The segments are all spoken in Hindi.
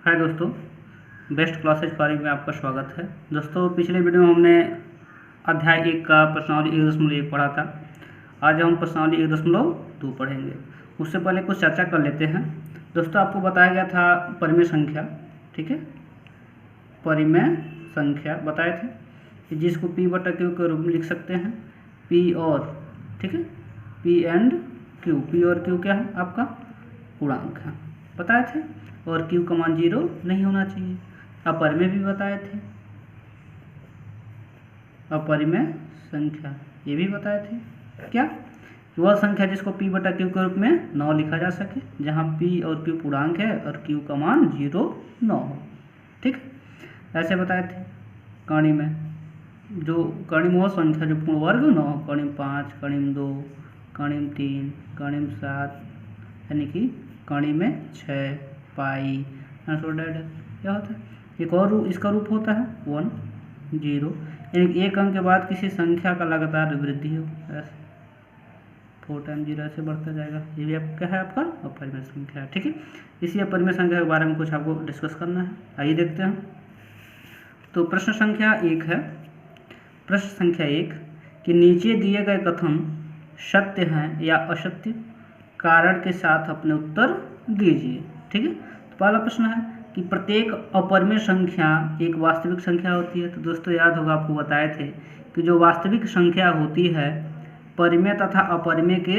हाय दोस्तों, बेस्ट क्लासेज पारी में आपका स्वागत है। दोस्तों, पिछले वीडियो में हमने अध्याय 1 का प्रश्नावली 1.1 पढ़ा था। आज हम प्रश्नावली 1.2 पढ़ेंगे। उससे पहले कुछ चर्चा कर लेते हैं। दोस्तों, आपको बताया गया था परिमेय संख्या, ठीक है, परिमेय संख्या बताए थे कि जिसको P/Q के रूप में लिख सकते हैं। P और, ठीक है, P एंड Q। P और Q क्या है? आपका पूर्णांक है, बताए थे। और Q का मान 0 नहीं होना चाहिए। अपरिमेय भी बताए थे, अपरिमेय संख्या ये भी बताए थे। क्या? वह संख्या जिसको P/Q के रूप में न लिखा जा सके, जहाँ P और Q पूर्णांक है और Q का मान 0 न हो, ठीक। ऐसे बताए थे। कणिम में जो कणिम वह संख्या जो पूर्ण वर्ग न हो, कणिम 5, कणिम 2, कणिम 3, कणिम 7, यानी कि कणिम में 6, पाई, क्या होता है। एक और इसका रूप होता है 1, 0, यानी कि एक अंक के बाद किसी संख्या का लगातार वृद्धि हो, ऐसे 4 टाइम 0 ऐसे बढ़ता जाएगा। ये भी आप क्या है? आपका अपरिमेय संख्या है, ठीक है। इसी अपरिमेय संख्या के बारे में कुछ आपको डिस्कस करना है। आइए देखते हैं। तो प्रश्न संख्या 1 है। प्रश्न संख्या 1 कि नीचे दिए गए कथन सत्य हैं या असत्य, कारण के साथ अपने उत्तर दीजिए, ठीक है। तो पहला प्रश्न है कि प्रत्येक अपरिमेय संख्या एक वास्तविक संख्या होती है। तो दोस्तों, याद होगा, आपको बताए थे कि जो वास्तविक संख्या होती है परिमेय तथा अपरिमेय के,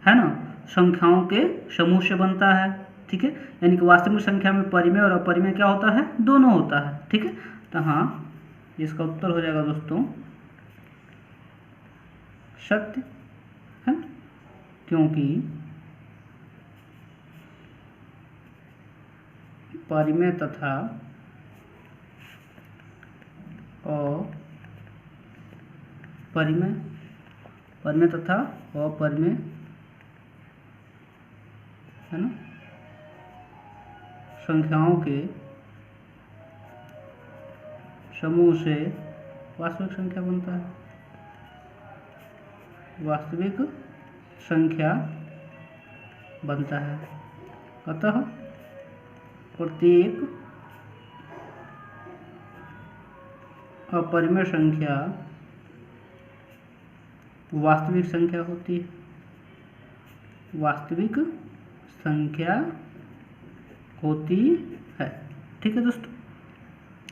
है ना, संख्याओं के समूह से बनता है, ठीक है। यानी कि वास्तविक संख्या में परिमेय और अपरिमेय क्या होता है? दोनों होता है, ठीक है। तो हाँ, इसका उत्तर हो जाएगा दोस्तों सत्य है, क्योंकि परिमेय तथा अपरिमेय, परिमेय तथा अपरिमेय, है ना, संख्याओं के समूह से वास्तविक संख्या बनता है। वास्तविक संख्या बनता है। अतः प्रत्येक अपरिमेय संख्या वास्तविक संख्या होती है। वास्तविक संख्या होती है, ठीक है दोस्तों।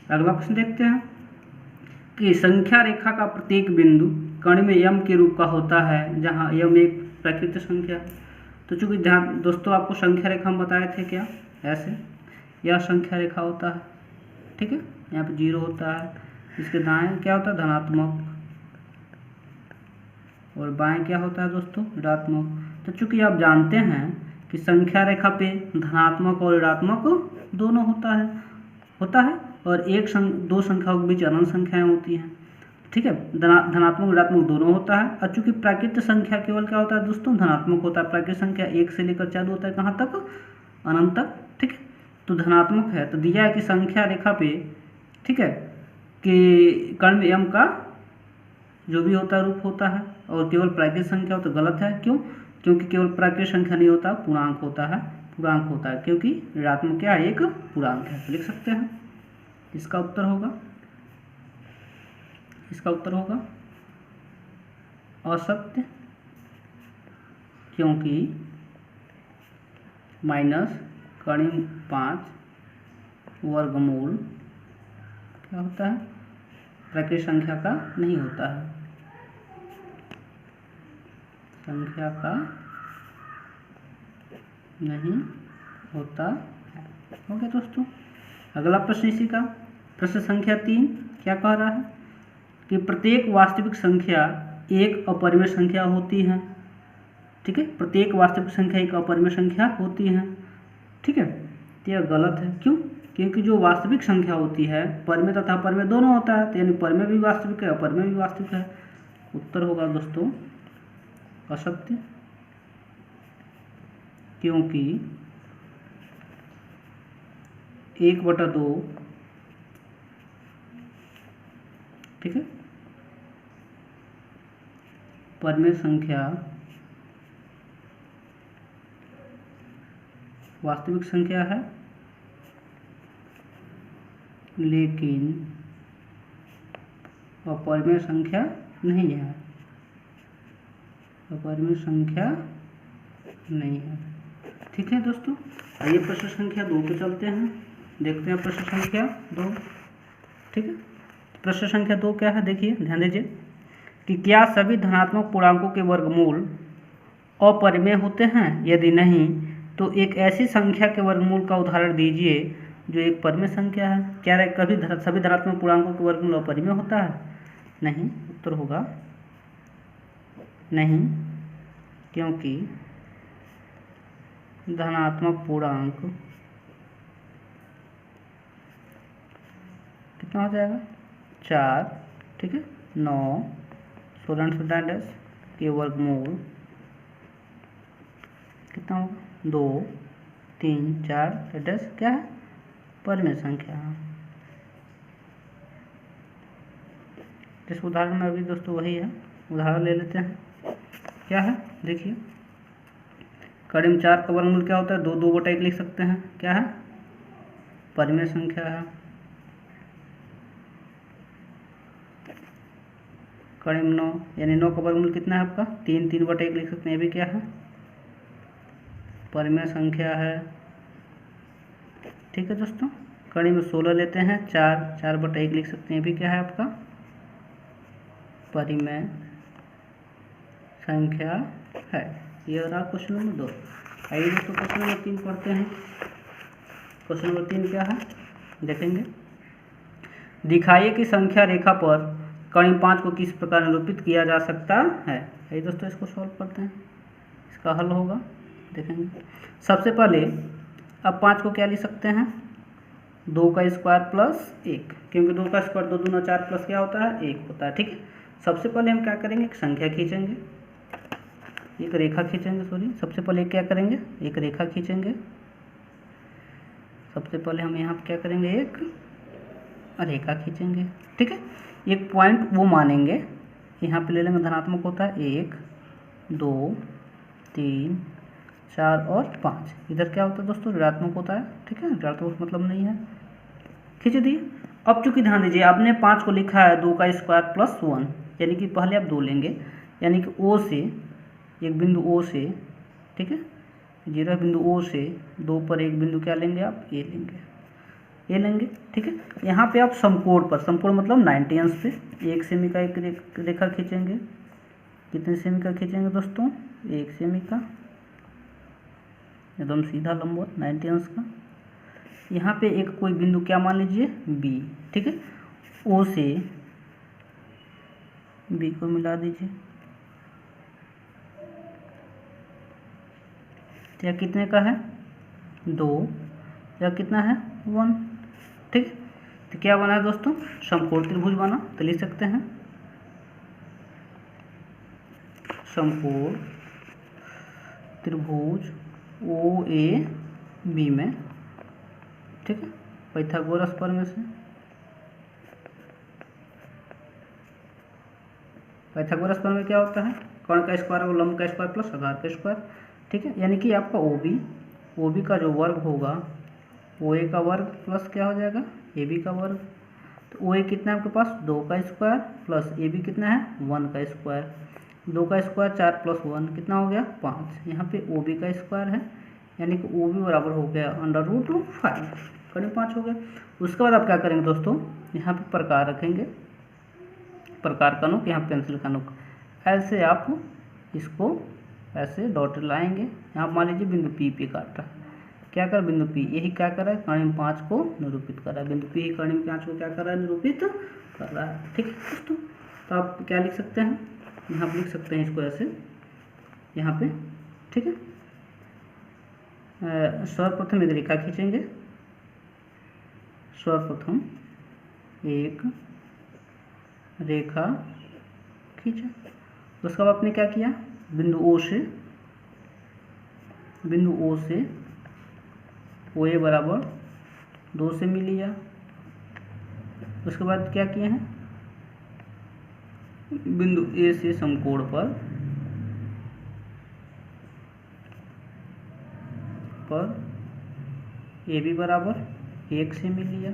अगला प्रश्न देखते हैं कि संख्या रेखा का प्रत्येक बिंदु कण में m के रूप का होता है, जहां m एक प्राकृतिक संख्या है। तो चूंकि ध्यान दोस्तों, आपको संख्या रेखा हम बताए थे क्या, ऐसे यह संख्या रेखा होता है, ठीक है। यहाँ पे 0 होता है, इसके दाएं क्या होता है? धनात्मक, और बाएं क्या होता है दोस्तों? ऋणात्मक। तो चूंकि आप जानते हैं कि संख्या रेखा पे धनात्मक और ऋणात्मक दोनों होता है, और दो संख्याओं के बीच अनंत संख्याएं होती हैं, ठीक है। धनात्मक ऋणात्मक दोनों होता है। और चूंकि प्राकृतिक संख्या केवल क्या होता है दोस्तों? धनात्मक होता है। प्राकृतिक संख्या 1 से लेकर चालू होता है, कहाँ तक? अनंत तक, ठीक है। तो धनात्मक है, तो दिया है कि संख्या रेखा पे, ठीक है, कि कण में m का जो भी होता है रूप होता है, और केवल प्राकृतिक संख्या हो तो गलत है। क्यों? क्योंकि केवल प्राकृतिक संख्या नहीं होता, पूर्णांक होता है। पूर्णांक होता है क्योंकि ऋणात्मक क्या है? एक पूर्णांक है। तो लिख सकते हैं इसका उत्तर होगा असत्य, क्योंकि माइनस कणिम 5 वर्गमूल क्या होता है? प्राकृतिक संख्या का नहीं होता है, संख्या का नहीं होता है। हो गया दोस्तों। अगला प्रश्न इसी का, प्रश्न संख्या 3 क्या कह रहा है कि प्रत्येक वास्तविक संख्या एक अपरिमेय संख्या होती है, ठीक है। प्रत्येक वास्तविक संख्या एक अपरिमेय संख्या होती है, ठीक है। तो यह गलत है। क्यों? क्योंकि जो वास्तविक संख्या होती है परिमेय तथा अपरिमेय दोनों होता है, तो यानी परिमेय भी वास्तविक है, अपरिमेय भी वास्तविक है। उत्तर होगा दोस्तों असत्य, क्योंकि 1/2, ठीक है, परिमेय संख्या वास्तविक संख्या है लेकिन अपरिमेय संख्या नहीं है, अपरिमेय संख्या नहीं है। ठीक है दोस्तों, आइए प्रश्न संख्या 2 पे चलते हैं, देखते हैं प्रश्न संख्या 2। ठीक है, प्रश्न संख्या 2 क्या है, देखिए ध्यान दीजिए कि क्या सभी धनात्मक पूर्णांकों के वर्गमूल अपरिमेय होते हैं, यदि नहीं तो एक ऐसी संख्या के वर्गमूल का उदाहरण दीजिए जो एक परिमेय संख्या है। क्या कभी सभी धनात्मक पूर्णांकों के वर्गमूल अपरिमेय होता है? नहीं, उत्तर होगा नहीं, क्योंकि धनात्मक पूर्णांक कितना हो जाएगा 4, ठीक है, 9, 16 के वर्गमूल कितना होगा 2, 3, 4 क्या है परिमेय संख्या। इस उदाहरण में अभी दोस्तों वही है, उदाहरण ले लेते हैं। क्या है देखिए, कड़ी में 4 का वर्गमूल क्या होता है 2, 2/1 लिख सकते हैं, क्या है परिमेय संख्या है। कड़ी में 9 यानी 9 का वर्गमूल कितना है आपका 3, 3/1 लिख सकते हैं, ये भी क्या है परिमेय संख्या है। ठीक है दोस्तों, कड़ी में 16 लेते हैं 4, 4/1 लिख सकते हैं, ये भी क्या है आपका परिमेय संख्या है। ये रहा क्वेश्चन नंबर 2। आइए दोस्तों क्वेश्चन नंबर 3 पढ़ते हैं। क्वेश्चन नंबर 3 क्या है देखेंगे, दिखाइए कि संख्या रेखा पर कड़ी 5 को किस प्रकार निरूपित किया जा सकता है। आइए दोस्तों इसको सॉल्व करते हैं, इसका हल होगा देखेंगे। सबसे पहले अब 5 को क्या लिख सकते हैं 2 का स्क्वायर प्लस 1, क्योंकि 2 का स्क्वायर 2 दूना 4 प्लस क्या होता है 1 होता है। ठीक है, सबसे पहले हम क्या करेंगे एक संख्या खींचेंगे, एक रेखा खींचेंगे, सॉरी सबसे पहले क्या करेंगे एक रेखा खींचेंगे। सबसे पहले हम यहाँ पर क्या करेंगे एक रेखा खींचेंगे। ठीक है, एक पॉइंट वो मानेंगे, यहाँ पे ले लेंगे धनात्मक होता है 1, 2, 3, 4 और 5। इधर क्या होता है दोस्तों ऋणात्मक होता है। ठीक है, ऋणात्मक मतलब नहीं है, खींच दिए। अब चूंकि ध्यान दीजिए आपने 5 को लिखा है 2 का स्क्वायर प्लस 1, यानी कि पहले आप 2 लेंगे, यानी कि O से एक बिंदु O से, ठीक है 0 बिंदु O से 2 पर एक बिंदु क्या लेंगे आप A लेंगे। ठीक है, यहाँ पे आप समकोण पर, समकोण मतलब 90 अंश पे 1 सेमी का एक रेखा खींचेंगे। कितने सेमी का खींचेंगे दोस्तों 1 सेमी का, एकदम सीधा लंबवत 90 अंश का। यहाँ पे एक कोई बिंदु क्या मान लीजिए B। ठीक है, O से B को मिला दीजिए, या कितने का है 2, या कितना है 1। ठीक है, तो क्या बना है दोस्तों समकोण त्रिभुज बना। तो लिख सकते हैं समकोण त्रिभुज OAB में, ठीक है पाइथागोरस प्रमेय से, पाइथागोरस प्रमेय क्या होता है कर्ण का स्क्वायर और लंब का स्क्वायर प्लस आधार का स्क्वायर। ठीक है, यानी कि आपका OB का जो वर्ग होगा OA का वर्ग प्लस क्या हो जाएगा AB का वर्ग। तो OA कितना है आपके पास 2 का स्क्वायर प्लस AB कितना है 1 का स्क्वायर। 2 का स्क्वायर 4 प्लस 1 कितना हो गया 5। यहाँ पे OB का स्क्वायर है, यानी कि OB बराबर हो गया √5, कड़ी 5 हो गया। उसके बाद आप क्या करेंगे दोस्तों, यहाँ पे प्रकार रखेंगे, प्रकार का नुक, यहाँ पेंसिल का नुक, ऐसे आप इसको ऐसे डॉट लाएंगे। यहाँ मान लीजिए बिंदु P पे काट रहा है, क्या कर बिंदु P यही क्या कर रहा है कड़ी 5 को निरूपित कर रहा है, बिंदु P ही कड़ी 5 को क्या कर रहा है निरूपित कर रहा है। ठीक है दोस्तों, तो आप क्या लिख सकते हैं यहाँ पर लिख सकते हैं इसको ऐसे यहाँ पे। ठीक है, सर्वप्रथम एक रेखा खींचेंगे, सर्वप्रथम एक रेखा खींचा। उसके बाद आपने क्या किया बिंदु O से OA बराबर 2 से मिल लिया। उसके बाद क्या किए हैं बिंदु A से समकोण पर AB बराबर 1 से मिल लिया।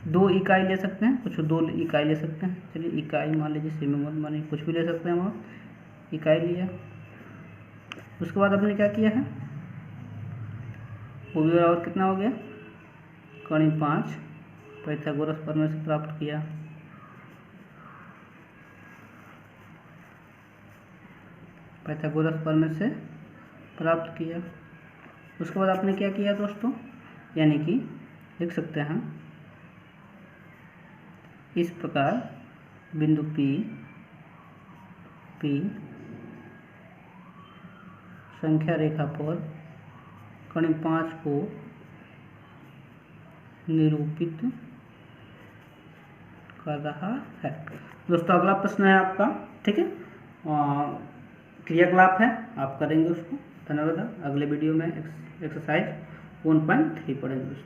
2 इकाई ले सकते हैं, कुछ 2 इकाई ले सकते हैं। चलिए इकाई मान लीजिए, सेमी मत मानिए, कुछ भी ले सकते हैं वहाँ, इकाई लिया। उसके बाद आपने क्या किया है, वो भी बराबर कितना हो गया, करीब 5 पाइथागोरस प्रमेय से प्राप्त किया। पाइथागोरस प्रमेय से प्राप्त किया। उसके बाद आपने क्या किया दोस्तों, यानी कि लिख सकते हैं इस प्रकार बिंदु P संख्या रेखा पर कण 5 को निरूपित कर रहा है। दोस्तों अगला प्रश्न है आपका, ठीक है, क्रियाकलाप है, आप करेंगे उसको। धन्यवाद। अगले वीडियो में एक्सरसाइज 1.3 पढ़ेंगे दोस्तों।